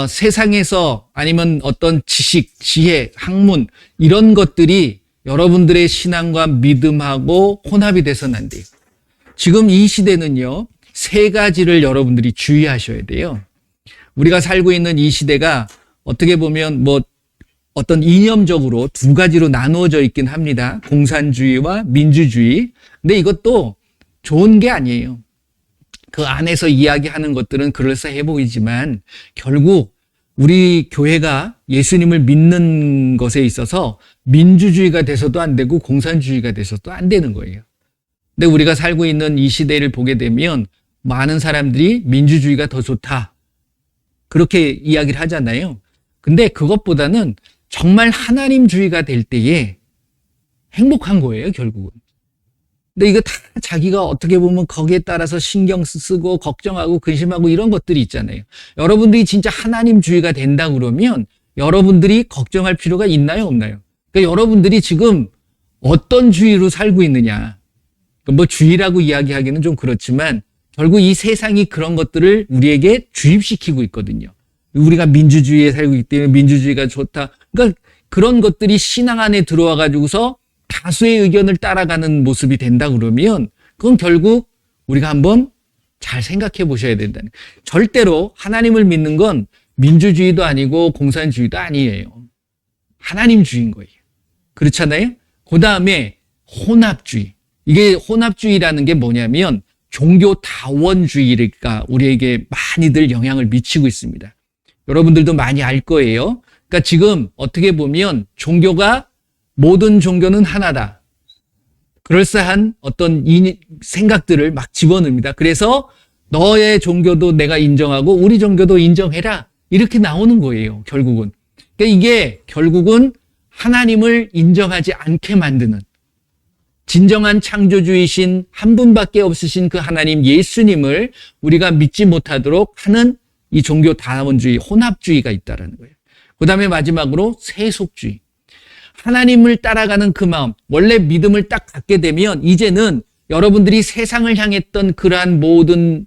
세상에서 아니면 어떤 지식, 지혜, 학문 이런 것들이 여러분들의 신앙과 믿음하고 혼합이 돼서는 안 돼요. 지금 이 시대는요, 세 가지를 여러분들이 주의하셔야 돼요. 우리가 살고 있는 이 시대가 어떻게 보면 어떤 이념적으로 두 가지로 나누어져 있긴 합니다. 공산주의와 민주주의. 근데 이것도 좋은 게 아니에요. 그 안에서 이야기하는 것들은 그럴싸해 보이지만 결국 우리 교회가 예수님을 믿는 것에 있어서 민주주의가 돼서도 안 되고 공산주의가 돼서도 안 되는 거예요. 근데 우리가 살고 있는 이 시대를 보게 되면 많은 사람들이 민주주의가 더 좋다, 그렇게 이야기를 하잖아요. 근데 그것보다는 정말 하나님주의가 될 때에 행복한 거예요, 결국은. 근데 이거 다 자기가 어떻게 보면 거기에 따라서 신경 쓰고 걱정하고 근심하고 이런 것들이 있잖아요. 여러분들이 진짜 하나님주의가 된다 그러면 여러분들이 걱정할 필요가 있나요, 없나요? 그러니까 여러분들이 지금 어떤 주의로 살고 있느냐. 주의라고 이야기하기는 좀 그렇지만 결국 이 세상이 그런 것들을 우리에게 주입시키고 있거든요. 우리가 민주주의에 살고 있기 때문에 민주주의가 좋다. 그러니까 그런 것들이 신앙 안에 들어와 가지고서 다수의 의견을 따라가는 모습이 된다 그러면 그건 결국 우리가 한번 잘 생각해 보셔야 된다는. 절대로 하나님을 믿는 건 민주주의도 아니고 공산주의도 아니에요. 하나님주의인 거예요. 그렇잖아요? 그 다음에 혼합주의. 이게 혼합주의라는 게 뭐냐면 종교다원주의가 우리에게 많이들 영향을 미치고 있습니다. 여러분들도 많이 알 거예요. 그러니까 지금 어떻게 보면 모든 종교는 하나다. 그럴싸한 어떤 생각들을 막 집어넣습니다. 그래서 너의 종교도 내가 인정하고 우리 종교도 인정해라. 이렇게 나오는 거예요, 결국은. 그러니까 이게 결국은 하나님을 인정하지 않게 만드는, 진정한 창조주이신 한 분밖에 없으신 그 하나님 예수님을 우리가 믿지 못하도록 하는 이 종교다원주의, 혼합주의가 있다는 거예요. 그 다음에 마지막으로 세속주의. 하나님을 따라가는 그 마음, 원래 믿음을 딱 갖게 되면 이제는 여러분들이 세상을 향했던 그러한 모든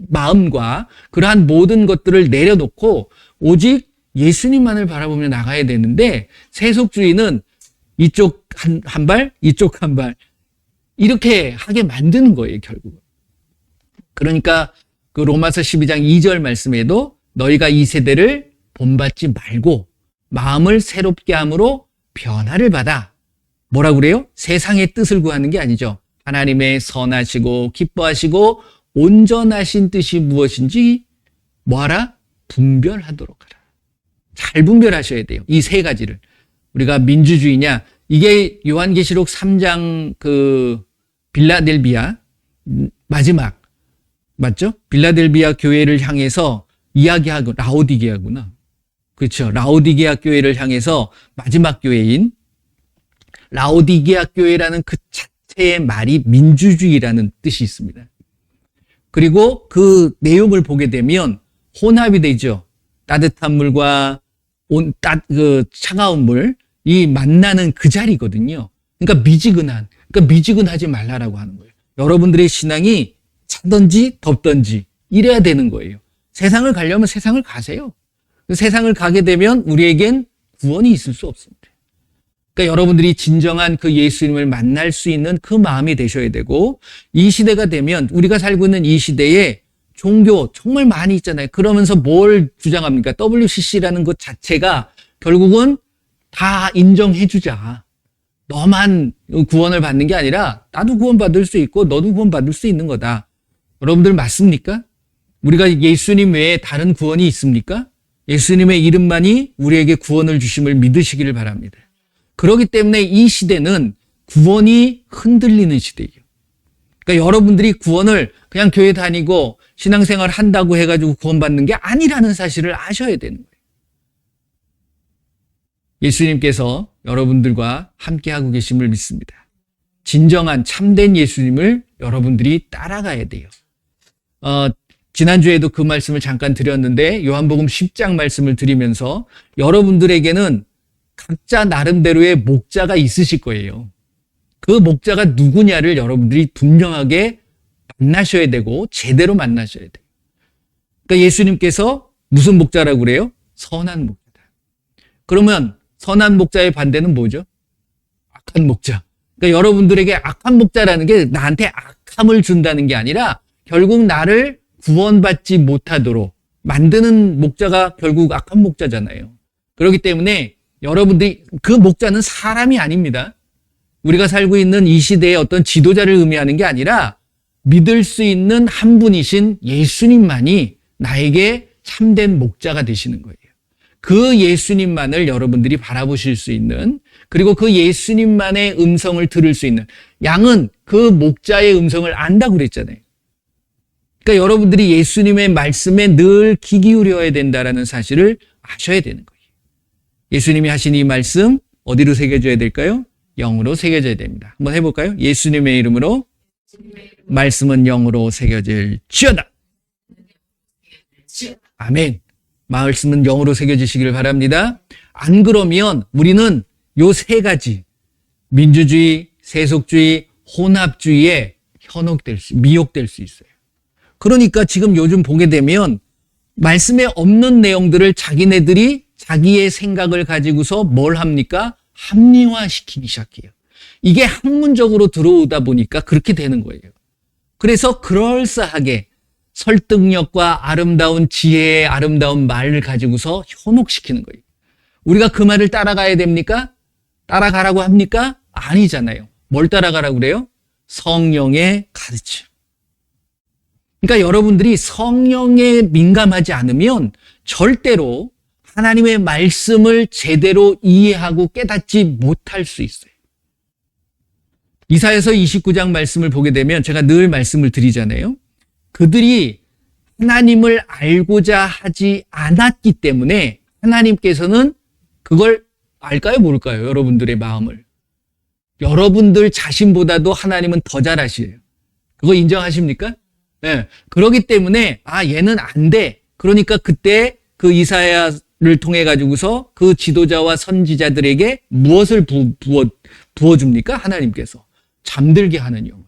마음과 그러한 모든 것들을 내려놓고 오직 예수님만을 바라보며 나가야 되는데, 세속주의는 이쪽 한 발, 이쪽 한 발, 이렇게 하게 만드는 거예요, 결국은. 그러니까 그 로마서 12장 2절 말씀에도 너희가 이 세대를 본받지 말고 마음을 새롭게 함으로 변화를 받아. 뭐라고 그래요? 세상의 뜻을 구하는 게 아니죠. 하나님의 선하시고 기뻐하시고 온전하신 뜻이 무엇인지 뭐하라? 분별하도록 하라. 잘 분별하셔야 돼요. 이 세 가지를. 우리가 민주주의냐, 이게 요한계시록 3장 빌라델비아 마지막, 맞죠? 빌라델비아 교회를 향해서 이야기하고, 라오디게아구나. 그렇죠. 라오디게아 교회를 향해서 마지막 교회인 라오디게아 교회라는 그 자체의 말이 민주주의라는 뜻이 있습니다. 그리고 그 내용을 보게 되면 혼합이 되죠. 따뜻한 물과 차가운 물, 이 만나는 그 자리거든요. 그러니까 미지근하지 말라라고 하는 거예요. 여러분들의 신앙이 차든지 덥든지 이래야 되는 거예요. 세상을 가려면 세상을 가세요. 세상을 가게 되면 우리에겐 구원이 있을 수 없습니다. 그러니까 여러분들이 진정한 그 예수님을 만날 수 있는 그 마음이 되셔야 되고, 이 시대가 되면, 우리가 살고 있는 이 시대에 종교 정말 많이 있잖아요. 그러면서 뭘 주장합니까? WCC라는 것 자체가 결국은 다 인정해주자. 너만 구원을 받는 게 아니라 나도 구원받을 수 있고 너도 구원받을 수 있는 거다. 여러분들 맞습니까? 우리가 예수님 외에 다른 구원이 있습니까? 예수님의 이름만이 우리에게 구원을 주심을 믿으시기를 바랍니다. 그렇기 때문에 이 시대는 구원이 흔들리는 시대예요. 그러니까 여러분들이 구원을 그냥 교회 다니고 신앙생활 한다고 해가지고 구원받는 게 아니라는 사실을 아셔야 되는 거예요. 예수님께서 여러분들과 함께하고 계심을 믿습니다. 진정한 참된 예수님을 여러분들이 따라가야 돼요. 지난주에도 그 말씀을 잠깐 드렸는데 요한복음 10장 말씀을 드리면서 여러분들에게는 각자 나름대로의 목자가 있으실 거예요. 그 목자가 누구냐를 여러분들이 분명하게 만나셔야 되고 제대로 만나셔야 돼요. 그러니까 예수님께서 무슨 목자라고 그래요? 선한 목자다. 그러면 선한 목자의 반대는 뭐죠? 악한 목자. 그러니까 여러분들에게 악한 목자라는 게 나한테 악함을 준다는 게 아니라 결국 나를 구원받지 못하도록 만드는 목자가 결국 악한 목자잖아요. 그렇기 때문에 여러분들이 그 목자는 사람이 아닙니다. 우리가 살고 있는 이 시대의 어떤 지도자를 의미하는 게 아니라 믿을 수 있는 한 분이신 예수님만이 나에게 참된 목자가 되시는 거예요. 그 예수님만을 여러분들이 바라보실 수 있는, 그리고 그 예수님만의 음성을 들을 수 있는, 양은 그 목자의 음성을 안다고 그랬잖아요. 그러니까 여러분들이 예수님의 말씀에 늘 귀 기울여야 된다는 사실을 아셔야 되는 거예요. 예수님이 하신 이 말씀 어디로 새겨져야 될까요? 영으로 새겨져야 됩니다. 한번 해볼까요? 예수님의 이름으로 말씀은 영으로 새겨질지어다. 아멘. 말씀은 영으로 새겨지시기를 바랍니다. 안 그러면 우리는 요 세 가지, 민주주의, 세속주의, 혼합주의에 미혹될 수 있어요. 그러니까 지금 요즘 보게 되면 말씀에 없는 내용들을 자기네들이 자기의 생각을 가지고서 뭘 합니까? 합리화시키기 시작해요. 이게 학문적으로 들어오다 보니까 그렇게 되는 거예요. 그래서 그럴싸하게 설득력과 아름다운 지혜의 아름다운 말을 가지고서 현혹시키는 거예요. 우리가 그 말을 따라가야 됩니까? 따라가라고 합니까? 아니잖아요. 뭘 따라가라고 그래요? 성령의 가르침. 그러니까 여러분들이 성령에 민감하지 않으면 절대로 하나님의 말씀을 제대로 이해하고 깨닫지 못할 수 있어요. 이사야서 29장 말씀을 보게 되면 제가 늘 말씀을 드리잖아요. 그들이 하나님을 알고자 하지 않았기 때문에 하나님께서는 그걸 알까요, 모를까요? 여러분들의 마음을. 여러분들 자신보다도 하나님은 더 잘 아시래요. 그거 인정하십니까? 네. 그렇기 때문에 얘는 안 돼. 그러니까 그때 그 이사야를 통해 가지고서 그 지도자와 선지자들에게 무엇을 부어줍니까? 하나님께서. 잠들게 하는 영을.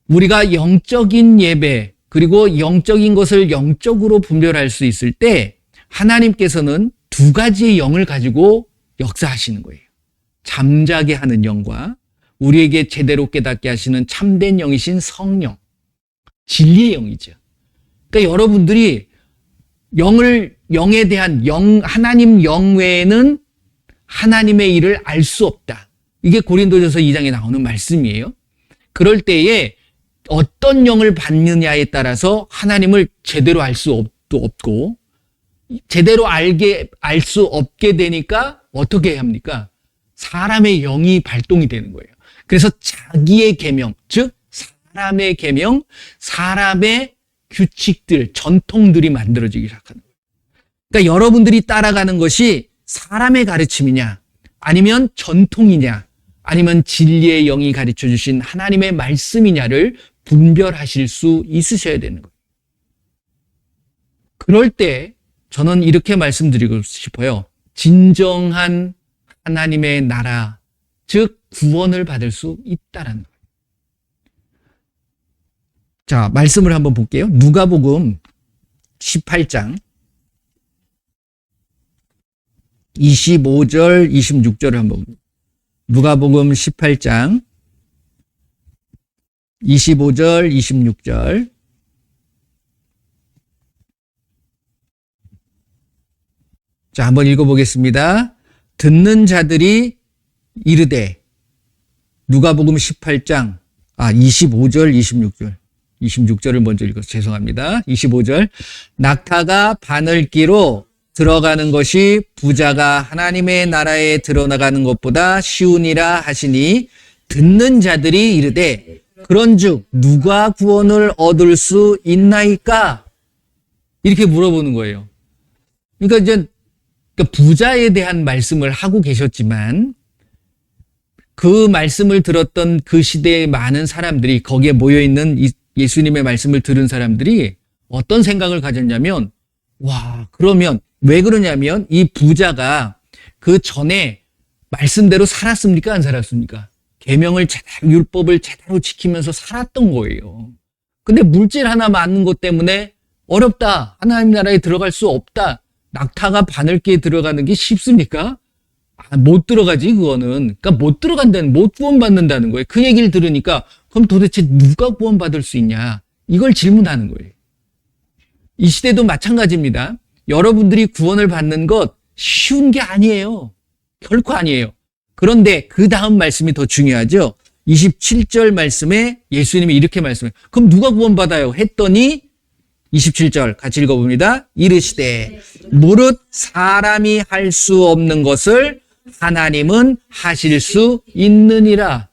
우리가 영적인 예배, 그리고 영적인 것을 영적으로 분별할 수 있을 때 하나님께서는 두 가지의 영을 가지고 역사하시는 거예요. 잠자게 하는 영과 우리에게 제대로 깨닫게 하시는 참된 영이신 성령, 진리의 영이죠. 그러니까 여러분들이 영에 대한 하나님 영 외에는 하나님의 일을 알 수 없다. 이게 고린도전서 2장에 나오는 말씀이에요. 그럴 때에 어떤 영을 받느냐에 따라서 하나님을 제대로 알 수 없고, 제대로 알 수 없게 되니까 어떻게 해야 합니까? 사람의 영이 발동이 되는 거예요. 그래서 자기의 계명, 즉 사람의 계명, 사람의 규칙들, 전통들이 만들어지기 시작하는 거예요. 그러니까 여러분들이 따라가는 것이 사람의 가르침이냐, 아니면 전통이냐, 아니면 진리의 영이 가르쳐 주신 하나님의 말씀이냐를 분별하실 수 있으셔야 되는 거예요. 그럴 때 저는 이렇게 말씀드리고 싶어요. 진정한 하나님의 나라, 즉 구원을 받을 수 있다라는 거예요. 자, 말씀을 한번 볼게요. 누가복음 18장 25절, 26절을 한번 봅니다. 누가복음 18장 25절, 26절. 자, 한번 읽어보겠습니다. 듣는 자들이 이르되, 누가복음 18장 25절, 26절. 26절을 먼저 읽어서 죄송합니다. 25절. 낙타가 바늘기로 들어가는 것이 부자가 하나님의 나라에 들어나가는 것보다 쉬우니라 하시니, 듣는 자들이 이르되 그런즉 누가 구원을 얻을 수 있나이까? 이렇게 물어보는 거예요. 그러니까 이제 부자에 대한 말씀을 하고 계셨지만 그 말씀을 들었던 그 시대의 많은 사람들이, 거기에 모여있는 예수님의 말씀을 들은 사람들이 어떤 생각을 가졌냐면, 그러면 왜 그러냐면 이 부자가 그 전에 말씀대로 살았습니까? 안 살았습니까? 계명을 제대로, 율법을 제대로 지키면서 살았던 거예요. 근데 물질 하나 맞는 것 때문에 어렵다. 하나님 나라에 들어갈 수 없다. 낙타가 바늘기에 들어가는 게 쉽습니까? 못 들어가지, 그거는. 그러니까 못 들어간다는, 못 구원받는다는 거예요. 그 얘기를 들으니까, 그럼 도대체 누가 구원받을 수 있냐? 이걸 질문하는 거예요. 이 시대도 마찬가지입니다. 여러분들이 구원을 받는 것 쉬운 게 아니에요. 결코 아니에요. 그런데 그 다음 말씀이 더 중요하죠. 27절 말씀에 예수님이 이렇게 말씀해요. 그럼 누가 구원받아요? 했더니 27절 같이 읽어봅니다. 이르시되 무릇 사람이 할 수 없는 것을 하나님은 하실 수 있느니라.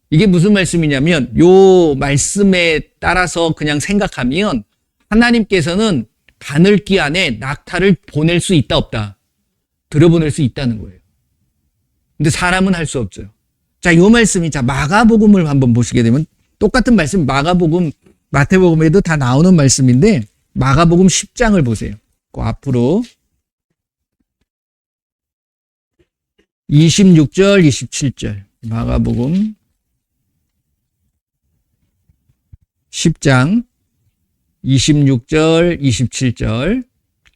이게 무슨 말씀이냐면 요 말씀에 따라서 그냥 생각하면 하나님께서는 바늘기 안에 낙타를 보낼 수 있다 없다? 들여보낼 수 있다는 거예요. 근데 사람은 할 수 없어요. 자, 요 말씀이 마가복음을 한번 보시게 되면 똑같은 말씀 마가복음, 마태복음에도 다 나오는 말씀인데 마가복음 10장을 보세요. 그 앞으로 26절, 27절 마가복음 10장 26절, 27절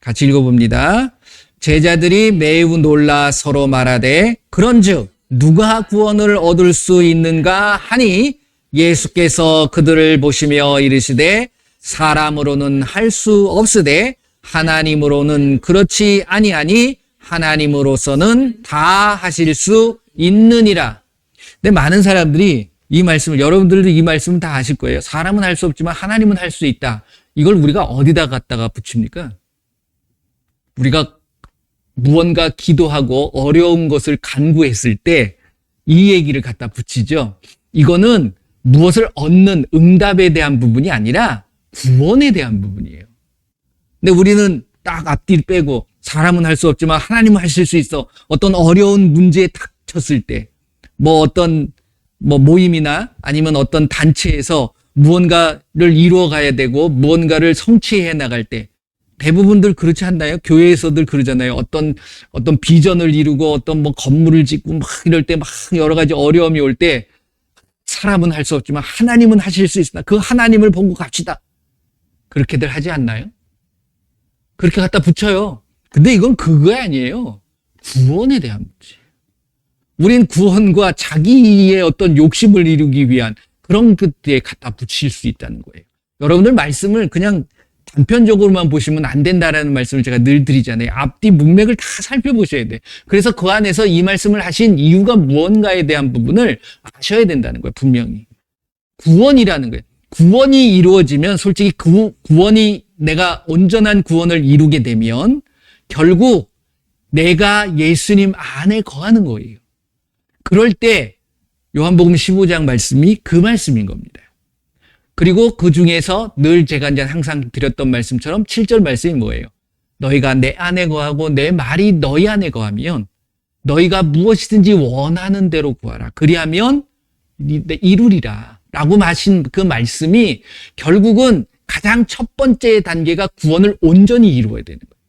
같이 읽어봅니다. 제자들이 매우 놀라 서로 말하되 그런즉 누가 구원을 얻을 수 있는가 하니 예수께서 그들을 보시며 이르시되 사람으로는 할 수 없으되 하나님으로는 그렇지 아니하니 하나님으로서는 다 하실 수 있느니라. 근데 많은 사람들이 이 말씀을, 여러분들도 이 말씀을 다 아실 거예요. 사람은 할 수 없지만 하나님은 할 수 있다. 이걸 우리가 어디다 갖다가 붙입니까? 우리가 무언가 기도하고 어려운 것을 간구했을 때 이 얘기를 갖다 붙이죠. 이거는 무엇을 얻는 응답에 대한 부분이 아니라 구원에 대한 부분이에요. 근데 우리는 딱 앞뒤를 빼고 사람은 할 수 없지만 하나님은 하실 수 있어. 어떤 어려운 문제에 닥쳤을 때, 어떤 모임이나 아니면 어떤 단체에서 무언가를 이루어 가야 되고 무언가를 성취해 나갈 때 대부분들 그렇지 않나요? 교회에서들 그러잖아요. 어떤 비전을 이루고 어떤 건물을 짓고 이럴 때 여러 가지 어려움이 올 때 사람은 할 수 없지만 하나님은 하실 수 있으나 그 하나님을 보고 갑시다. 그렇게들 하지 않나요? 그렇게 갖다 붙여요. 근데 이건 그거 아니에요. 구원에 대한 문제. 우린 구원과 자기의 어떤 욕심을 이루기 위한 그런 것들에 갖다 붙일 수 있다는 거예요. 여러분들 말씀을 그냥 단편적으로만 보시면 안 된다라는 말씀을 제가 늘 드리잖아요. 앞뒤 문맥을 다 살펴보셔야 돼. 그래서 그 안에서 이 말씀을 하신 이유가 무언가에 대한 부분을 아셔야 된다는 거예요. 분명히. 구원이라는 거예요. 구원이 이루어지면 솔직히 구원이 내가 온전한 구원을 이루게 되면 결국 내가 예수님 안에 거하는 거예요. 그럴 때 요한복음 15장 말씀이 그 말씀인 겁니다. 그리고 그 중에서 늘 제가 이제 항상 드렸던 말씀처럼 7절 말씀이 뭐예요? 너희가 내 안에 거하고 내 말이 너희 안에 거하면 너희가 무엇이든지 원하는 대로 구하라. 그리하면 이루리라. 라고 하신 그 말씀이 결국은 가장 첫 번째 단계가 구원을 온전히 이루어야 되는 거예요.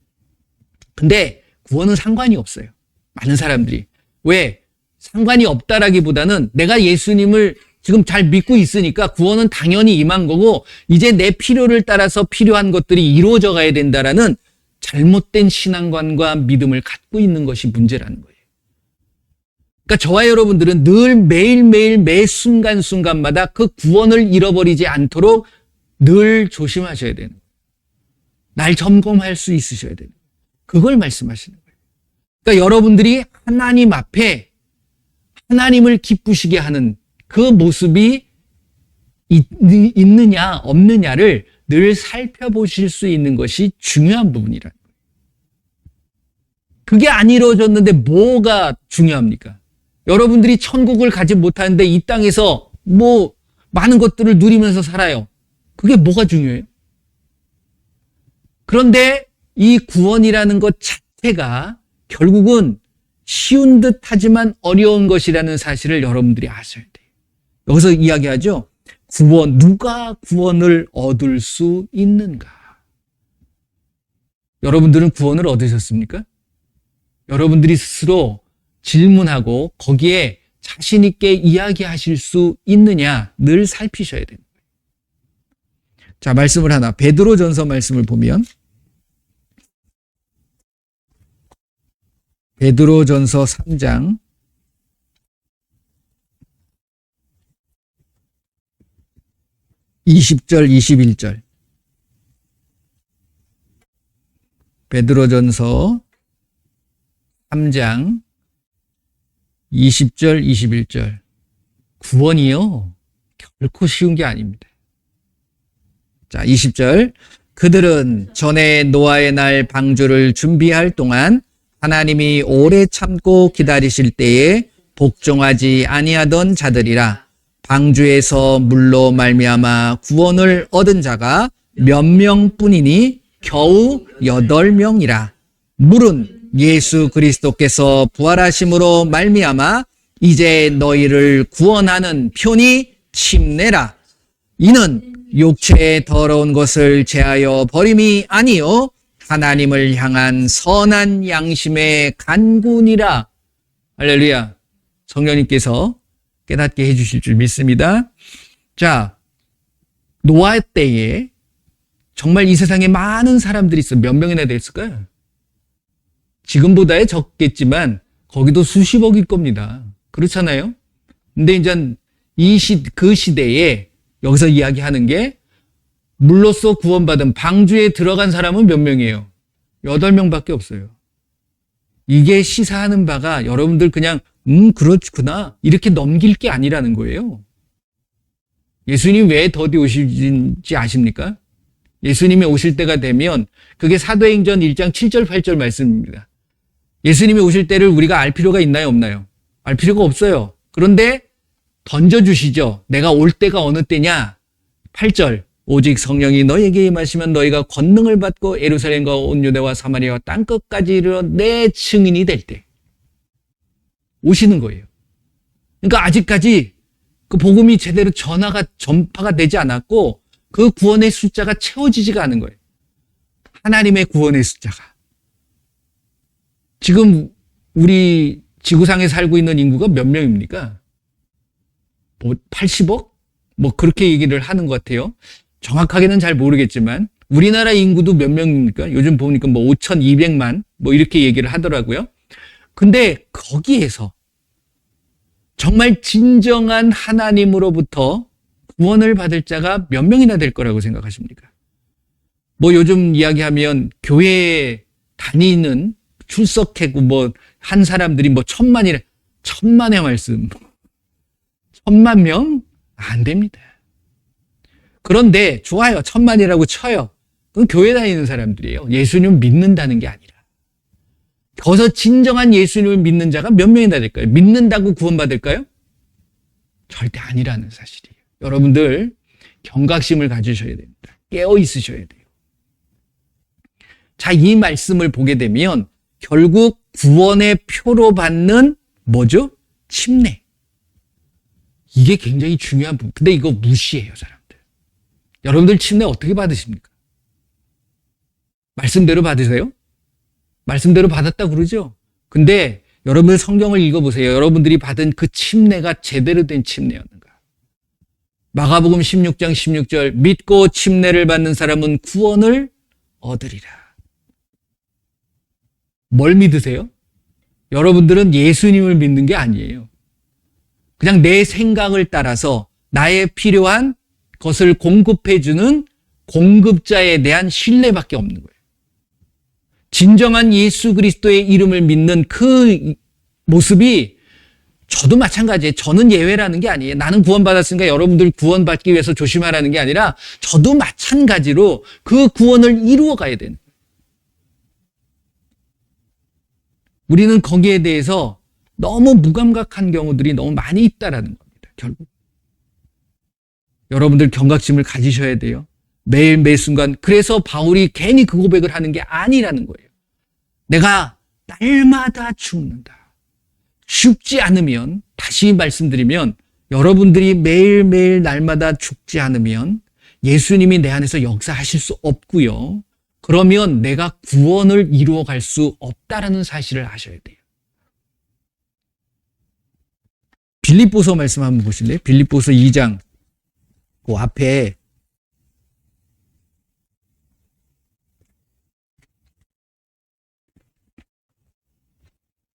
근데 구원은 상관이 없어요. 많은 사람들이. 왜? 상관이 없다라기보다는 내가 예수님을 지금 잘 믿고 있으니까 구원은 당연히 임한 거고 이제 내 필요를 따라서 필요한 것들이 이루어져 가야 된다라는 잘못된 신앙관과 믿음을 갖고 있는 것이 문제라는 거예요. 그러니까 저와 여러분들은 늘 매일매일 매 순간순간마다 그 구원을 잃어버리지 않도록 늘 조심하셔야 되는 거예요. 날 점검할 수 있으셔야 되는 거예요. 그걸 말씀하시는 거예요. 그러니까 여러분들이 하나님 앞에 하나님을 기쁘시게 하는 그 모습이 있느냐 없느냐를 늘 살펴보실 수 있는 것이 중요한 부분이라는 거예요. 그게 안 이루어졌는데 뭐가 중요합니까? 여러분들이 천국을 가지 못하는데 이 땅에서 많은 것들을 누리면서 살아요. 그게 뭐가 중요해요? 그런데 이 구원이라는 것 자체가 결국은 쉬운 듯 하지만 어려운 것이라는 사실을 여러분들이 아셔야 돼요. 여기서 이야기하죠. 누가 구원을 얻을 수 있는가? 여러분들은 구원을 얻으셨습니까? 여러분들이 스스로 질문하고 거기에 자신 있게 이야기하실 수 있느냐 늘 살피셔야 됩니다. 자, 말씀을 하나, 베드로전서 말씀을 보면 베드로전서 3장 20절, 21절. 베드로전서 3장 20절, 21절. 구원이요, 결코 쉬운 게 아닙니다. 자, 20절. 그들은 전에 노아의 날 방주를 준비할 동안 하나님이 오래 참고 기다리실 때에 복종하지 아니하던 자들이라. 방주에서 물로 말미암아 구원을 얻은 자가 몇 명뿐이니 겨우 8명이라. 물은 예수 그리스도께서 부활하심으로 말미암아 이제 너희를 구원하는 편이 침례라. 이는 육체의 더러운 것을 제하여 버림이 아니요 하나님을 향한 선한 양심의 간구니라. 할렐루야. 성령님께서 깨닫게 해주실 줄 믿습니다. 자, 노아 때에 정말 이 세상에 많은 사람들이 있어. 몇 명이나 됐을까요? 지금보다야 적겠지만 거기도 수십억일 겁니다. 그렇잖아요? 근데 이제 그 시대에 여기서 이야기하는 게 물로써 구원받은 방주에 들어간 사람은 몇 명이에요? 8명밖에 없어요. 이게 시사하는 바가 여러분들 그냥 그렇구나 이렇게 넘길 게 아니라는 거예요. 예수님 왜 더디 오실지 아십니까? 예수님이 오실 때가 되면 그게 사도행전 1장 7절 8절 말씀입니다. 예수님이 오실 때를 우리가 알 필요가 있나요, 없나요? 알 필요가 없어요. 그런데 던져주시죠. 내가 올 때가 어느 때냐? 8절. 오직 성령이 너희에게 임하시면 너희가 권능을 받고 예루살렘과 온 유대와 사마리아와 땅끝까지 이르러 내 증인이 될 때 오시는 거예요. 그러니까 아직까지 그 복음이 제대로 전파가 되지 않았고 그 구원의 숫자가 채워지지가 않은 거예요. 하나님의 구원의 숫자가. 지금 우리 지구상에 살고 있는 인구가 몇 명입니까? 뭐 80억? 뭐 그렇게 얘기를 하는 것 같아요. 정확하게는 잘 모르겠지만 우리나라 인구도 몇 명입니까? 요즘 보니까 뭐 5,200만 뭐 이렇게 얘기를 하더라고요. 근데 거기에서 정말 진정한 하나님으로부터 구원을 받을 자가 몇 명이나 될 거라고 생각하십니까? 뭐 요즘 이야기하면 교회에 다니는 출석하고 뭐 한 사람들이 뭐 1,000만의 말씀. 1,000만 명? 안 됩니다. 그런데 좋아요. 1,000만이라고 쳐요. 그건 교회 다니는 사람들이에요. 예수님을 믿는다는 게 아니라. 거기서 진정한 예수님을 믿는 자가 몇 명이나 될까요? 믿는다고 구원받을까요? 절대 아니라는 사실이에요. 여러분들 경각심을 가지셔야 됩니다. 깨어 있으셔야 돼요. 자, 이 말씀을 보게 되면 결국 구원의 표로 받는 뭐죠? 침례. 이게 굉장히 중요한 부분. 근데 이거 무시해요, 사람들. 여러분들 침례 어떻게 받으십니까? 말씀대로 받으세요? 말씀대로 받았다 그러죠? 근데 여러분들 성경을 읽어보세요. 여러분들이 받은 그 침례가 제대로 된 침례였는가? 마가복음 16장 16절 믿고 침례를 받는 사람은 구원을 얻으리라. 뭘 믿으세요? 여러분들은 예수님을 믿는 게 아니에요. 그냥 내 생각을 따라서 나의 필요한 것을 공급해주는 공급자에 대한 신뢰밖에 없는 거예요. 진정한 예수 그리스도의 이름을 믿는 그 모습이 저도 마찬가지예요. 저는 예외라는 게 아니에요. 나는 구원받았으니까 여러분들 구원받기 위해서 조심하라는 게 아니라 저도 마찬가지로 그 구원을 이루어 가야 되는 거예요. 우리는 거기에 대해서 너무 무감각한 경우들이 너무 많이 있다라는 겁니다. 결국. 여러분들 경각심을 가지셔야 돼요. 매일 매 순간. 그래서 바울이 괜히 그 고백을 하는 게 아니라는 거예요. 내가 날마다 죽는다. 죽지 않으면, 다시 말씀드리면 여러분들이 매일매일 날마다 죽지 않으면 예수님이 내 안에서 역사하실 수 없고요. 그러면 내가 구원을 이루어갈 수 없다라는 사실을 아셔야 돼요. 빌립보서 말씀 한번 보실래요? 빌립보서 2장 그 앞에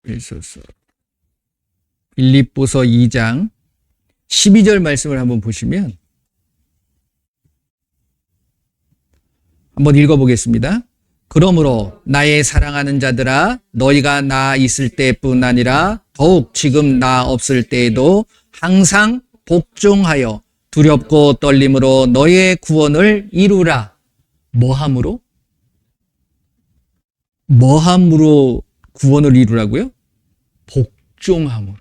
에베소서 빌립보서 2장 12절 말씀을 한번 보시면 한번 읽어보겠습니다. 그러므로 나의 사랑하는 자들아 너희가 나 있을 때뿐 아니라 더욱 지금 나 없을 때에도 항상 복종하여 두렵고 떨림으로 너의 구원을 이루라. 뭐함으로? 뭐함으로 구원을 이루라고요? 복종함으로.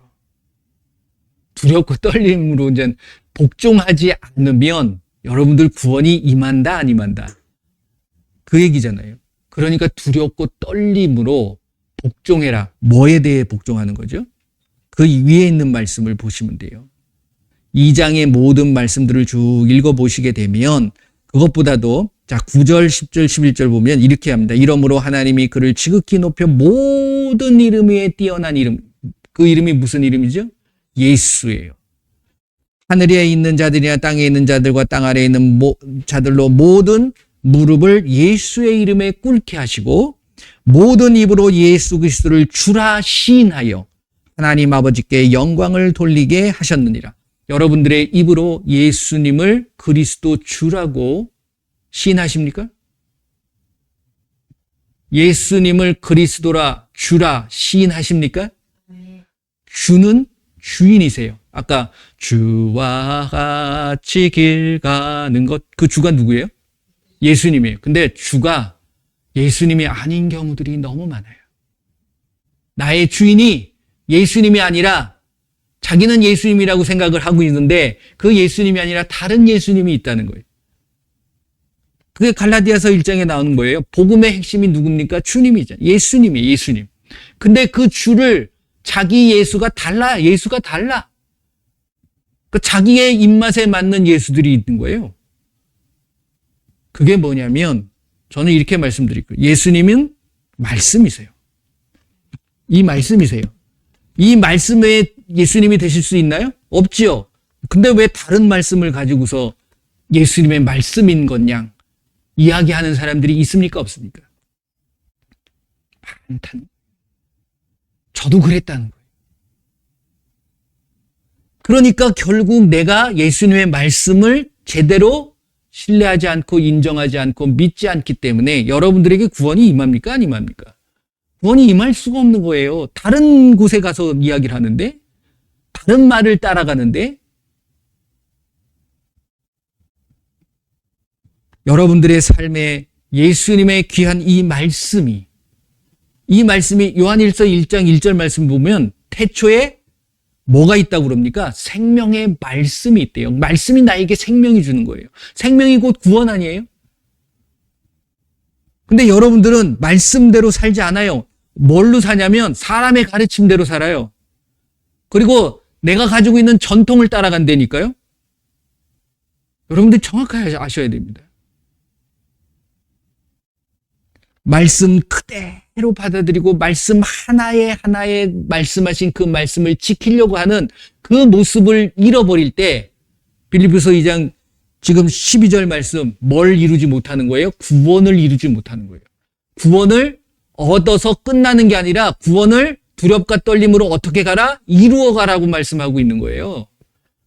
두렵고 떨림으로 이제 복종하지 않으면 여러분들 구원이 임한다 안 임한다. 그 얘기잖아요. 그러니까 두렵고 떨림으로 복종해라. 뭐에 대해 복종하는 거죠? 그 위에 있는 말씀을 보시면 돼요. 2장의 모든 말씀들을 쭉 읽어보시게 되면 그것보다도 자 9절, 10절, 11절 보면 이렇게 합니다. 이러므로 하나님이 그를 지극히 높여 모든 이름 위에 뛰어난 이름. 그 이름이 무슨 이름이죠? 예수예요. 하늘에 있는 자들이나 땅에 있는 자들과 땅 아래에 있는 자들로 모든 무릎을 예수의 이름에 꿇게 하시고 모든 입으로 예수 그리스도를 주라 시인하여 하나님 아버지께 영광을 돌리게 하셨느니라. 여러분들의 입으로 예수님을 그리스도 주라고 시인하십니까? 예수님을 그리스도라 주라 시인하십니까? 주는 주인이세요. 아까 주와 같이 길 가는 것, 그 주가 누구예요? 예수님이에요. 근데 주가 예수님이 아닌 경우들이 너무 많아요. 나의 주인이 예수님이 아니라 자기는 예수님이라고 생각을 하고 있는데 그 예수님이 아니라 다른 예수님이 있다는 거예요. 그게 갈라디아서 1장에 나오는 거예요. 복음의 핵심이 누굽니까? 주님이죠. 예수님이에요. 예수님. 근데 그 주를 자기 예수가 달라. 예수가 달라. 그 자기의 입맛에 맞는 예수들이 있는 거예요. 그게 뭐냐면 저는 이렇게 말씀드릴 거예요. 예수님은 말씀이세요. 이 말씀이세요. 이 말씀에 예수님이 되실 수 있나요? 없지요. 근데 왜 다른 말씀을 가지고서 예수님의 말씀인 것 양 이야기하는 사람들이 있습니까? 없습니까? 많다는. 저도 그랬다는 거예요. 그러니까 결국 내가 예수님의 말씀을 제대로 신뢰하지 않고 인정하지 않고 믿지 않기 때문에 여러분들에게 구원이 임합니까? 안 임합니까? 구원이 임할 수가 없는 거예요. 다른 곳에 가서 이야기를 하는데 다른 말을 따라가는데 여러분들의 삶에 예수님의 귀한 이 말씀이 요한일서 1장 1절 말씀 보면 태초에 뭐가 있다고 그럽니까? 생명의 말씀이 있대요. 말씀이 나에게 생명이 주는 거예요. 생명이 곧 구원 아니에요? 근데 여러분들은 말씀대로 살지 않아요. 뭘로 사냐면 사람의 가르침대로 살아요. 그리고 내가 가지고 있는 전통을 따라간다니까요. 여러분들 정확하게 아셔야 됩니다. 말씀 그대로 받아들이고 말씀 하나에 말씀하신 그 말씀을 지키려고 하는 그 모습을 잃어버릴 때 빌립보서 2장 지금 12절 말씀 뭘 이루지 못하는 거예요? 구원을 이루지 못하는 거예요. 구원을 얻어서 끝나는 게 아니라 구원을 두렵과 떨림으로 어떻게 가라? 이루어 가라고 말씀하고 있는 거예요.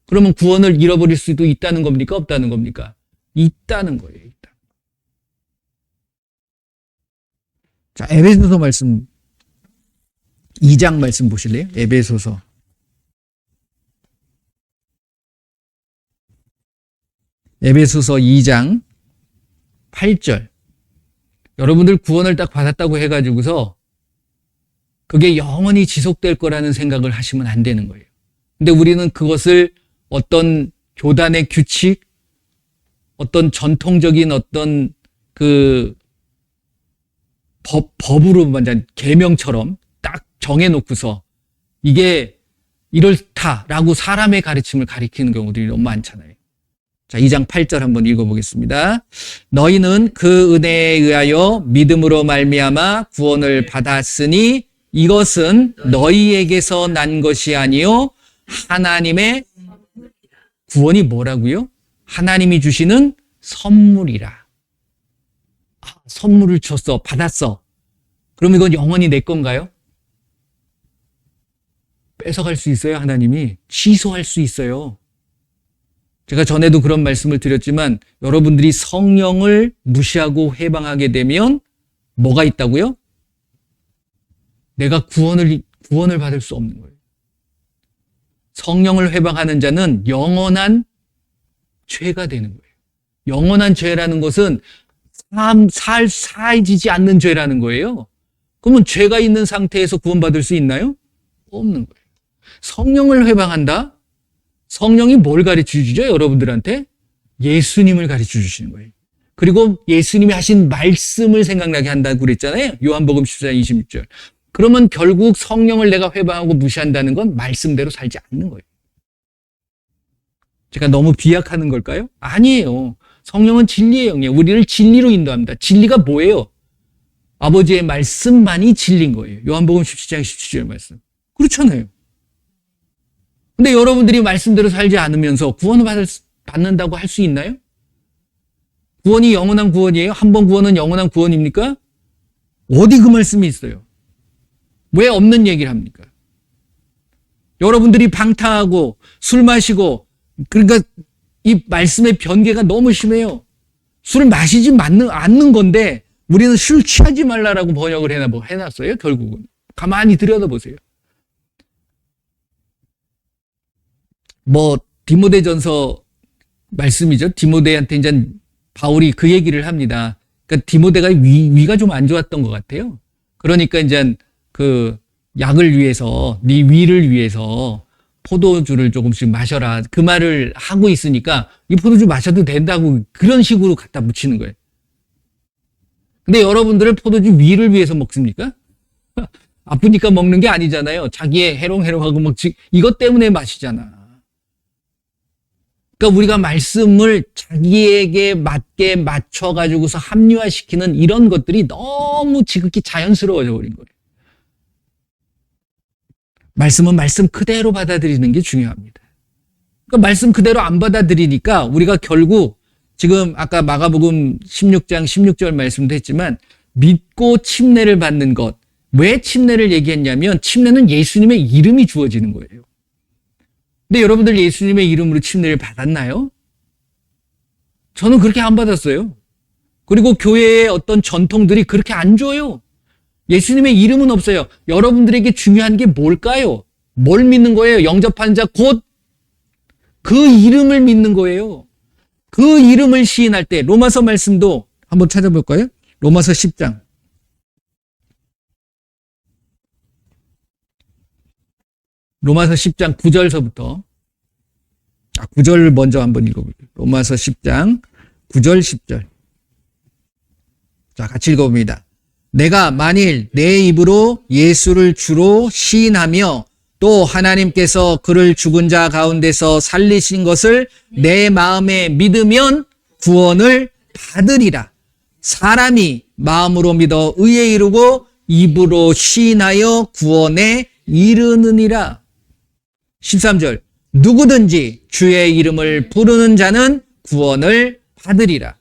그러면 구원을 잃어버릴 수도 있다는 겁니까? 없다는 겁니까? 있다는 거예요. 자, 에베소서 말씀 2장 말씀 보실래요? 에베소서 2장 8절. 여러분들 구원을 딱 받았다고 해가지고서 그게 영원히 지속될 거라는 생각을 하시면 안 되는 거예요. 근데 우리는 그것을 어떤 교단의 규칙, 어떤 전통적인 어떤 그 법으로 완전 계명처럼 딱 정해놓고서 이게 이렇다라고 사람의 가르침을 가리키는 경우들이 너무 많잖아요. 자, 2장 8절 한번 읽어보겠습니다. 너희는 그 은혜에 의하여 믿음으로 말미암아 구원을 받았으니 이것은 너희에게서 난 것이 아니요 하나님의 구원이 뭐라고요? 하나님이 주시는 선물이라. 선물을 줬어, 받았어. 그럼 이건 영원히 내 건가요? 뺏어갈 수 있어요, 하나님이. 취소할 수 있어요. 제가 전에도 그런 말씀을 드렸지만 여러분들이 성령을 무시하고 회방하게 되면 뭐가 있다고요? 내가 구원을 받을 수 없는 거예요. 성령을 회방하는 자는 영원한 죄가 되는 거예요. 영원한 죄라는 것은 사해지지 않는 죄라는 거예요. 그러면 죄가 있는 상태에서 구원받을 수 있나요? 없는 거예요. 성령을 회방한다? 성령이 뭘 가르쳐 주죠? 여러분들한테? 예수님을 가르쳐 주시는 거예요. 그리고 예수님이 하신 말씀을 생각나게 한다고 그랬잖아요. 요한복음 14장 26절. 그러면 결국 성령을 내가 회방하고 무시한다는 건 말씀대로 살지 않는 거예요. 제가 너무 비약하는 걸까요? 아니에요. 성령은 진리의 영이에요. 우리를 진리로 인도합니다. 진리가 뭐예요? 아버지의 말씀만이 진리인 거예요. 요한복음 17장 17절 말씀. 그렇잖아요. 근데 여러분들이 말씀대로 살지 않으면서 구원을 받는다고 할 수 있나요? 구원이 영원한 구원이에요? 한 번 구원은 영원한 구원입니까? 어디 그 말씀이 있어요? 왜 없는 얘기를 합니까? 여러분들이 방탕하고 술 마시고 그러니까 이 말씀의 변개가 너무 심해요. 술을 마시지 않는 건데 우리는 술 취하지 말라라고 번역을 해놨어요. 결국은. 가만히 들여다보세요. 디모데전서 말씀이죠. 디모데한테 이제 바울이 그 얘기를 합니다. 그러니까 디모데가 위가 좀 안 좋았던 것 같아요. 그러니까 이제 그 약을 위해서, 네 위를 위해서 포도주를 조금씩 마셔라. 그 말을 하고 있으니까 이 포도주 마셔도 된다고 그런 식으로 갖다 붙이는 거예요. 근데 여러분들은 포도주 위를 위해서 먹습니까? 아프니까 먹는 게 아니잖아요. 자기의 해롱해롱하고 이것 때문에 마시잖아. 그러니까 우리가 말씀을 자기에게 맞게 맞춰가지고서 합리화시키는 이런 것들이 너무 지극히 자연스러워져 버린 거예요. 말씀은 말씀 그대로 받아들이는 게 중요합니다. 그러니까 말씀 그대로 안 받아들이니까 우리가 결국 지금 아까 마가복음 16장 16절 말씀도 했지만 믿고 침례를 받는 것. 왜 침례를 얘기했냐면 침례는 예수님의 이름이 주어지는 거예요. 근데 여러분들 예수님의 이름으로 침례를 받았나요? 저는 그렇게 안 받았어요. 그리고 교회의 어떤 전통들이 그렇게 안 줘요. 예수님의 이름은 없어요. 여러분들에게 중요한 게 뭘까요? 뭘 믿는 거예요? 영접한 자 곧 그 이름을 믿는 거예요. 그 이름을 시인할 때 로마서 말씀도 한번 찾아볼까요? 로마서 10장. 로마서 10장 9절서부터 9절을 먼저 한번 읽어볼게요. 로마서 10장 9절 10절. 자, 같이 읽어봅니다. 내가 만일 내 입으로 예수를 주로 시인하며 또 하나님께서 그를 죽은 자 가운데서 살리신 것을 내 마음에 믿으면 구원을 받으리라. 사람이 마음으로 믿어 의에 이르고 입으로 시인하여 구원에 이르느니라. 13절. 누구든지 주의 이름을 부르는 자는 구원을 받으리라.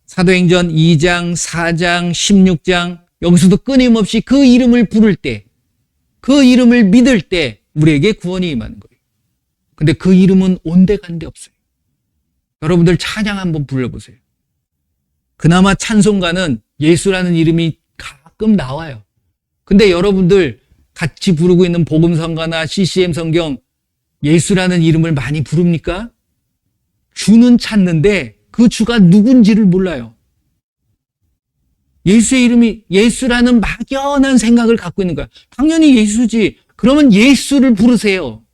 사도행전 2장, 4장, 16장 여기서도 끊임없이 그 이름을 부를 때, 그 이름을 믿을 때 우리에게 구원이 임하는 거예요. 근데 그 이름은 온데간데 없어요. 여러분들 찬양 한번 불러보세요. 그나마 찬송가는 예수라는 이름이 가끔 나와요. 근데 여러분들 같이 부르고 있는 복음성가나 CCM 성경 예수라는 이름을 많이 부릅니까? 주는 찾는데 그 주가 누군지를 몰라요. 예수의 이름이 예수라는 막연한 생각을 갖고 있는 거야. 당연히 예수지. 그러면 예수를 부르세요.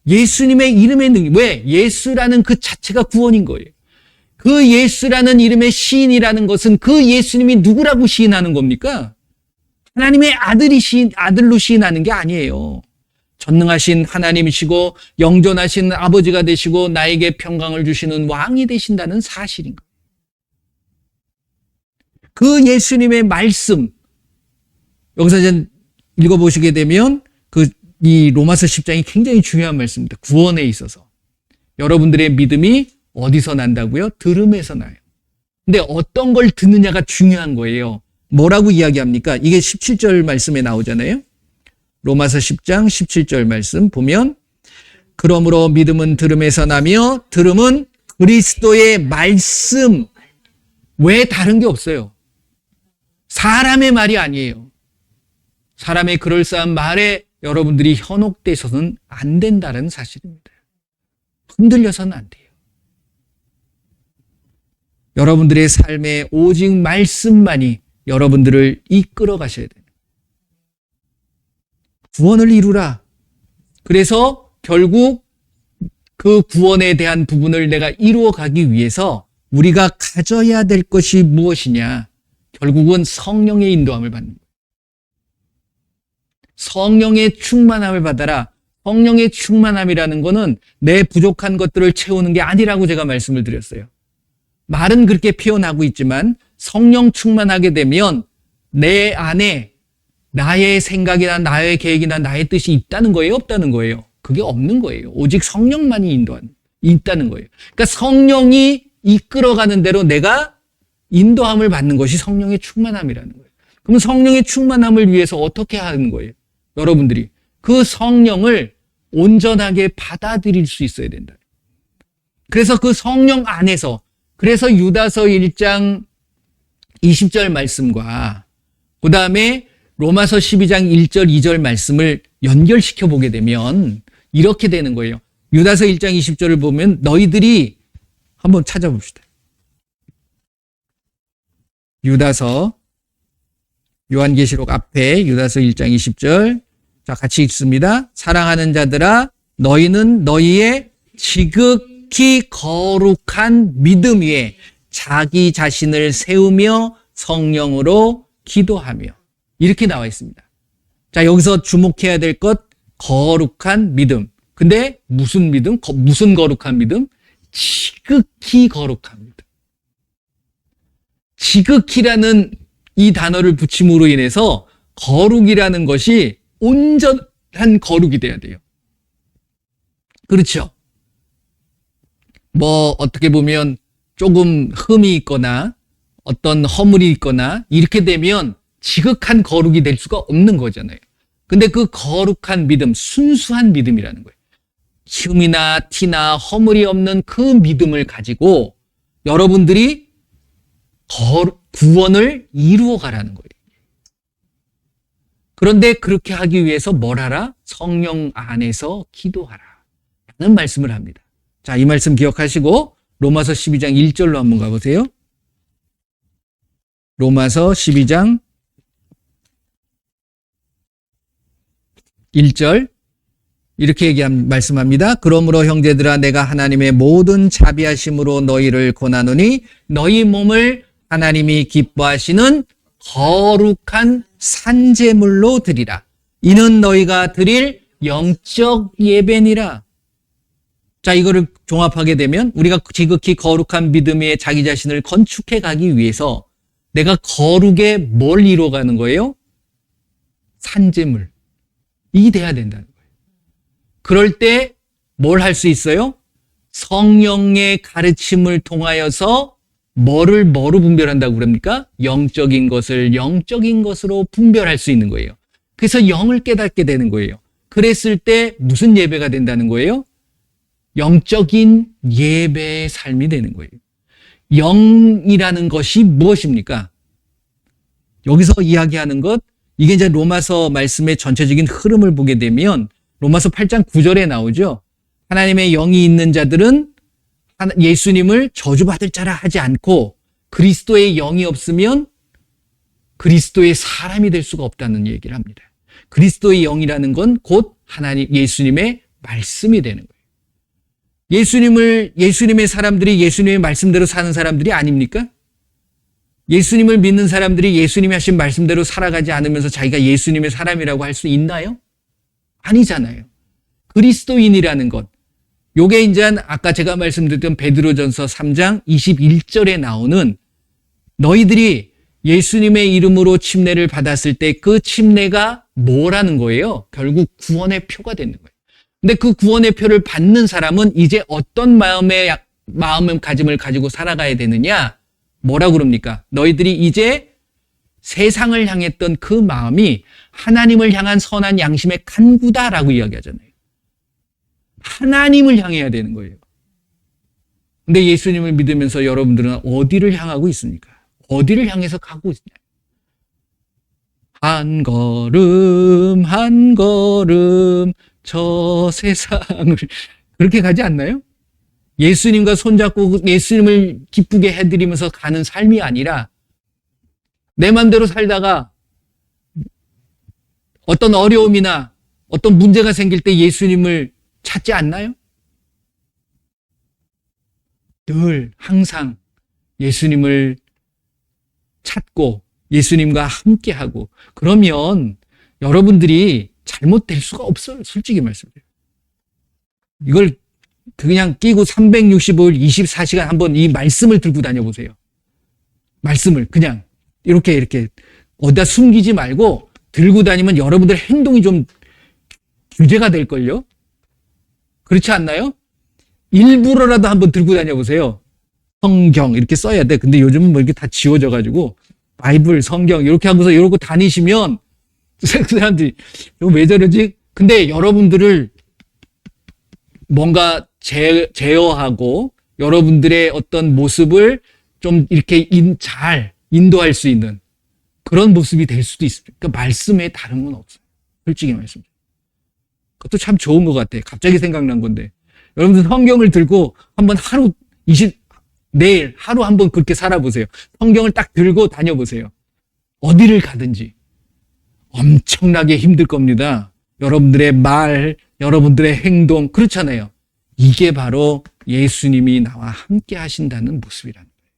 예수님의 이름의 능력. 왜? 예수라는 그 자체가 구원인 거예요. 그 예수라는 이름의 시인이라는 것은 그 예수님이 누구라고 시인하는 겁니까? 하나님의 아들로 시인하는 게 아니에요. 전능하신 하나님이시고 영존하신 아버지가 되시고 나에게 평강을 주시는 왕이 되신다는 사실인 거예요. 그 예수님의 말씀, 여기서 이제 읽어보시게 되면 이 로마서 10장이 굉장히 중요한 말씀입니다. 구원에 있어서. 여러분들의 믿음이 어디서 난다고요? 들음에서 나요. 근데 어떤 걸 듣느냐가 중요한 거예요. 뭐라고 이야기합니까? 이게 17절 말씀에 나오잖아요. 로마서 10장 17절 말씀 보면 그러므로 믿음은 들음에서 나며 들음은 그리스도의 말씀 외에 다른 게 없어요. 사람의 말이 아니에요. 사람의 그럴싸한 말에 여러분들이 현혹되셔서는 안 된다는 사실입니다. 흔들려서는 안 돼요. 여러분들의 삶에 오직 말씀만이 여러분들을 이끌어 가셔야 돼요. 구원을 이루라. 그래서 결국 그 구원에 대한 부분을 내가 이루어 가기 위해서 우리가 가져야 될 것이 무엇이냐? 결국은 성령의 인도함을 받는 거예요. 성령의 충만함을 받아라. 성령의 충만함이라는 것은 내 부족한 것들을 채우는 게 아니라고 제가 말씀을 드렸어요. 말은 그렇게 표현하고 있지만 성령 충만하게 되면 내 안에 나의 생각이나 나의 계획이나 나의 뜻이 있다는 거예요? 없다는 거예요? 그게 없는 거예요. 오직 성령만이 있다는 거예요. 그러니까 성령이 이끌어가는 대로 내가 인도함을 받는 것이 성령의 충만함이라는 거예요. 그럼 성령의 충만함을 위해서 어떻게 하는 거예요? 여러분들이 그 성령을 온전하게 받아들일 수 있어야 된다. 그래서 그 성령 안에서 그래서 유다서 1장 20절 말씀과 그 다음에 로마서 12장 1절 2절 말씀을 연결시켜 보게 되면 이렇게 되는 거예요. 유다서 1장 20절을 보면 너희들이 한번 찾아봅시다. 유다서 요한계시록 앞에 유다서 1장 20절 자 같이 읽습니다. 사랑하는 자들아 너희는 너희의 지극히 거룩한 믿음 위에 자기 자신을 세우며 성령으로 기도하며 이렇게 나와 있습니다. 자 여기서 주목해야 될 것 거룩한 믿음. 근데 무슨 믿음? 무슨 거룩한 믿음? 지극히 거룩한 믿음. 지극히라는 이 단어를 붙임으로 인해서 거룩이라는 것이 온전한 거룩이 돼야 돼요. 그렇죠? 뭐 어떻게 보면 조금 흠이 있거나 어떤 허물이 있거나 이렇게 되면 지극한 거룩이 될 수가 없는 거잖아요. 근데 그 거룩한 믿음, 순수한 믿음이라는 거예요. 흠이나 티나 허물이 없는 그 믿음을 가지고 여러분들이 구원을 이루어 가라는 거예요. 그런데 그렇게 하기 위해서 뭘 하라? 성령 안에서 기도하라. 라는 말씀을 합니다. 자, 이 말씀 기억하시고 로마서 12장 1절로 한번 가보세요. 로마서 12장 1절 이렇게 말씀합니다. 그러므로 형제들아 내가 하나님의 모든 자비하심으로 너희를 권하노니 너희 몸을 하나님이 기뻐하시는 거룩한 산제물로 드리라. 이는 너희가 드릴 영적 예배니라. 자, 이거를 종합하게 되면 우리가 지극히 거룩한 믿음 위에 자기 자신을 건축해 가기 위해서 내가 거룩에 뭘 이루어가는 거예요? 산제물. 이 돼야 된다는 거예요. 그럴 때 뭘 할 수 있어요? 성령의 가르침을 통하여서 뭐로 분별한다고 그럽니까? 영적인 것을 영적인 것으로 분별할 수 있는 거예요. 그래서 영을 깨닫게 되는 거예요. 그랬을 때 무슨 예배가 된다는 거예요? 영적인 예배의 삶이 되는 거예요. 영이라는 것이 무엇입니까? 여기서 이야기하는 것, 이게 이제 로마서 말씀의 전체적인 흐름을 보게 되면 로마서 8장 9절에 나오죠. 하나님의 영이 있는 자들은 예수님을 저주받을 자라 하지 않고 그리스도의 영이 없으면 그리스도의 사람이 될 수가 없다는 얘기를 합니다. 그리스도의 영이라는 건 곧 예수님의 말씀이 되는 거예요. 예수님의 사람들이 예수님의 말씀대로 사는 사람들이 아닙니까? 예수님을 믿는 사람들이 예수님이 하신 말씀대로 살아가지 않으면서 자기가 예수님의 사람이라고 할 수 있나요? 아니잖아요. 그리스도인이라는 것. 요게 이제 아까 제가 말씀드렸던 베드로전서 3장 21절에 나오는 너희들이 예수님의 이름으로 침례를 받았을 때 그 침례가 뭐라는 거예요? 결국 구원의 표가 되는 거예요. 근데 그 구원의 표를 받는 사람은 이제 어떤 마음가짐을 가지고 살아가야 되느냐? 뭐라 그럽니까? 너희들이 이제 세상을 향했던 그 마음이 하나님을 향한 선한 양심의 간구다라고 이야기하잖아요. 하나님을 향해야 되는 거예요. 근데 예수님을 믿으면서 여러분들은 어디를 향하고 있습니까? 어디를 향해서 가고 있냐? 한 걸음 한 걸음 저 세상을 그렇게 가지 않나요? 예수님과 손잡고 예수님을 기쁘게 해드리면서 가는 삶이 아니라 내 맘대로 살다가 어떤 어려움이나 어떤 문제가 생길 때 예수님을 찾지 않나요? 늘 항상 예수님을 찾고 예수님과 함께하고 그러면 여러분들이 잘못될 수가 없어요. 솔직히 말씀드려요. 이걸 그냥 끼고 365일 24시간 한번 이 말씀을 들고 다녀보세요. 말씀을 그냥 이렇게 어디다 숨기지 말고 들고 다니면 여러분들 행동이 좀 규제가 될걸요? 그렇지 않나요? 일부러라도 한번 들고 다녀보세요. 성경 이렇게 써야 돼. 근데 요즘은 뭐 이렇게 다 지워져가지고 바이블, 성경 이렇게 하고서 이러고 다니시면 그 사람들이 이거 왜 저러지? 근데 여러분들을 뭔가 제어하고 여러분들의 어떤 모습을 좀 이렇게 잘 인도할 수 있는 그런 모습이 될 수도 있습니다. 그러니까 말씀에 다른 건 없어요. 솔직히 말씀드려요. 그것도 참 좋은 것 같아요. 갑자기 생각난 건데. 여러분들 성경을 들고 한번 내일 하루 한번 그렇게 살아보세요. 성경을 딱 들고 다녀보세요. 어디를 가든지. 엄청나게 힘들 겁니다. 여러분들의 말, 여러분들의 행동, 그렇잖아요. 이게 바로 예수님이 나와 함께 하신다는 모습이라는 거예요.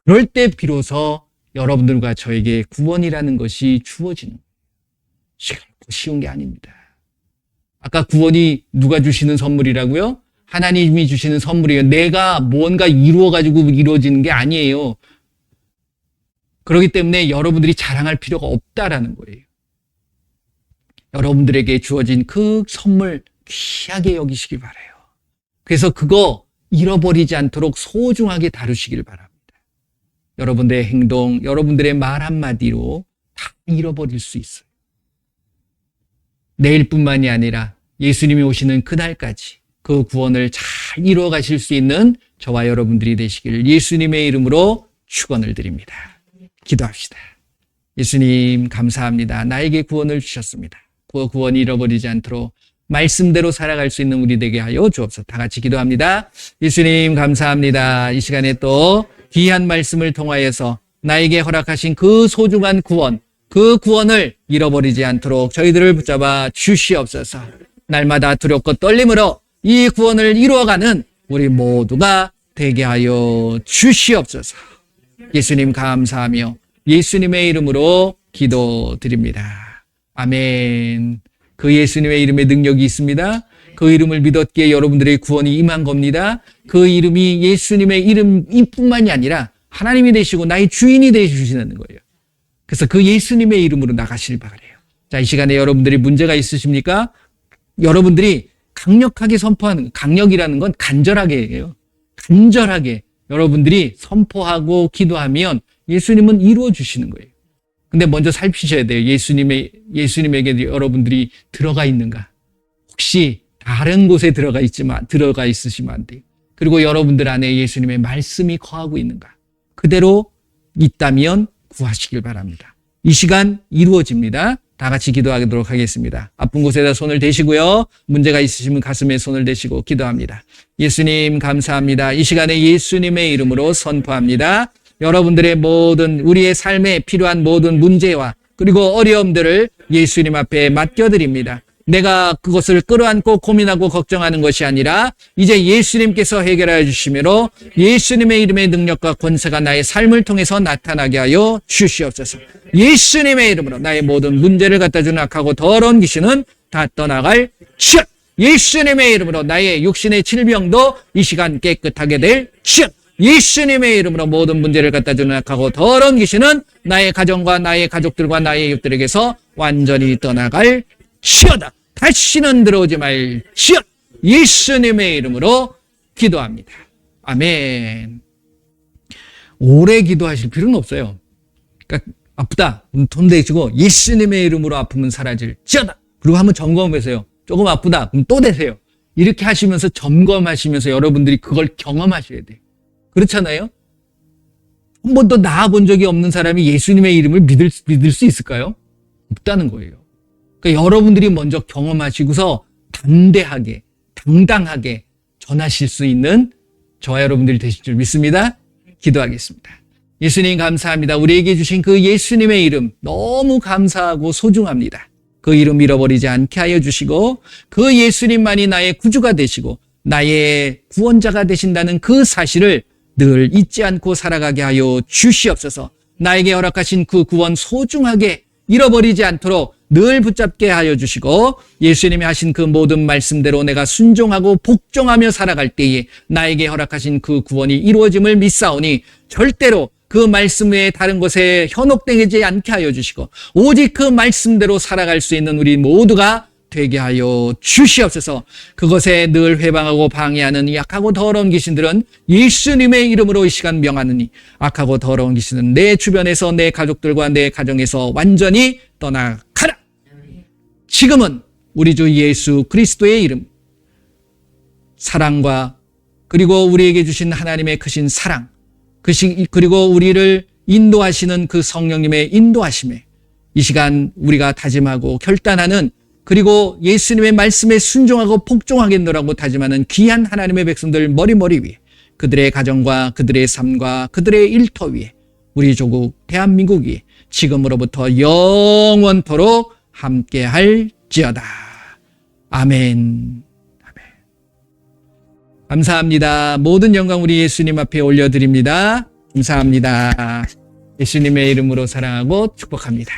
그럴 때 비로소 여러분들과 저에게 구원이라는 것이 주어지는 거예요. 쉬운 게 아닙니다. 아까 구원이 누가 주시는 선물이라고요? 하나님이 주시는 선물이에요. 내가 뭔가 이루어가지고 이루어지는 게 아니에요. 그렇기 때문에 여러분들이 자랑할 필요가 없다라는 거예요. 여러분들에게 주어진 그 선물 귀하게 여기시길 바라요. 그래서 그거 잃어버리지 않도록 소중하게 다루시길 바랍니다. 여러분들의 행동, 여러분들의 말 한마디로 다 잃어버릴 수 있어요. 내일뿐만이 아니라 예수님이 오시는 그날까지 그 구원을 잘 이루어 가실 수 있는 저와 여러분들이 되시기를 예수님의 이름으로 축원을 드립니다. 기도합시다. 예수님 감사합니다. 나에게 구원을 주셨습니다. 그 구원이 잃어버리지 않도록 말씀대로 살아갈 수 있는 우리 되게 하여 주옵소서. 다 같이 기도합니다. 예수님 감사합니다. 이 시간에 또 귀한 말씀을 통하여서 나에게 허락하신 그 소중한 구원, 그 구원을 잃어버리지 않도록 저희들을 붙잡아 주시옵소서. 날마다 두렵고 떨림으로 이 구원을 이루어가는 우리 모두가 되게 하여 주시옵소서. 예수님 감사하며 예수님의 이름으로 기도드립니다. 아멘. 그 예수님의 이름에 능력이 있습니다. 그 이름을 믿었기에 여러분들의 구원이 임한 겁니다. 그 이름이 예수님의 이름뿐만이 아니라 하나님이 되시고 나의 주인이 되시는 거예요. 그래서 그 예수님의 이름으로 나가시길 바라요. 자, 이 시간에 여러분들이 문제가 있으십니까? 여러분들이 강력하게 선포하는, 강력이라는 건 간절하게 해요. 간절하게 여러분들이 선포하고 기도하면 예수님은 이루어 주시는 거예요. 근데 먼저 살피셔야 돼요. 예수님에게 여러분들이 들어가 있는가? 혹시 다른 곳에 들어가 있으시면 안 돼요. 그리고 여러분들 안에 예수님의 말씀이 거하고 있는가? 그대로 있다면 구하시길 바랍니다. 이 시간 이루어집니다. 다 같이 기도하도록 하겠습니다. 아픈 곳에다 손을 대시고요. 문제가 있으시면 가슴에 손을 대시고 기도합니다. 예수님 감사합니다. 이 시간에 예수님의 이름으로 선포합니다. 여러분들의 모든 우리의 삶에 필요한 모든 문제와 그리고 어려움들을 예수님 앞에 맡겨드립니다. 내가 그것을 끌어안고 고민하고 걱정하는 것이 아니라 이제 예수님께서 해결해 주심으로 예수님의 이름의 능력과 권세가 나의 삶을 통해서 나타나게 하여 주시옵소서. 예수님의 이름으로 나의 모든 문제를 갖다 주는 악하고 더러운 귀신은 다 떠나갈 것. 예수님의 이름으로 나의 육신의 질병도 이 시간 깨끗하게 될 것. 예수님의 이름으로 모든 문제를 갖다 주는 악하고 더러운 귀신은 나의 가정과 나의 가족들과 나의 이웃들에게서 완전히 떠나갈 시어다. 다시는 들어오지 말시어. 예수님의 이름으로 기도합니다. 아멘. 오래 기도하실 필요는 없어요. 그러니까 아프다. 그럼 돈 대시고 예수님의 이름으로 아프면 사라질지어다. 그리고 한번 점검해서요. 조금 아프다. 그럼 또 대세요. 이렇게 하시면서 점검하시면서 여러분들이 그걸 경험하셔야 돼요. 그렇잖아요? 한 번도 나아본 적이 없는 사람이 예수님의 이름을 믿을 수 있을까요? 없다는 거예요. 그러니까 여러분들이 먼저 경험하시고서 담대하게, 당당하게 전하실 수 있는 저와 여러분들이 되실 줄 믿습니다. 기도하겠습니다. 예수님 감사합니다. 우리에게 주신 그 예수님의 이름 너무 감사하고 소중합니다. 그 이름 잃어버리지 않게 하여 주시고 그 예수님만이 나의 구주가 되시고 나의 구원자가 되신다는 그 사실을 늘 잊지 않고 살아가게 하여 주시옵소서. 나에게 허락하신 그 구원 소중하게 잃어버리지 않도록 늘 붙잡게 하여 주시고 예수님이 하신 그 모든 말씀대로 내가 순종하고 복종하며 살아갈 때에 나에게 허락하신 그 구원이 이루어짐을 믿사오니 절대로 그 말씀 외에 다른 것에 현혹되지 않게 하여 주시고 오직 그 말씀대로 살아갈 수 있는 우리 모두가 되게 하여 주시옵소서. 그것에 늘 회방하고 방해하는 약하고 더러운 귀신들은 예수님의 이름으로 이 시간 명하느니 악하고 더러운 귀신은 내 주변에서 내 가족들과 내 가정에서 완전히 떠나가라. 지금은 우리 주 예수 그리스도의 이름 사랑과 그리고 우리에게 주신 하나님의 크신 사랑 그리고 우리를 인도하시는 그 성령님의 인도하심에 이 시간 우리가 다짐하고 결단하는 그리고 예수님의 말씀에 순종하고 복종하겠노라고 다짐하는 귀한 하나님의 백성들 머리 위에 그들의 가정과 그들의 삶과 그들의 일터 위에 우리 조국 대한민국 위에 지금으로부터 영원토록 함께할지어다. 아멘. 감사합니다. 모든 영광 우리 예수님 앞에 올려드립니다. 감사합니다. 예수님의 이름으로 사랑하고 축복합니다.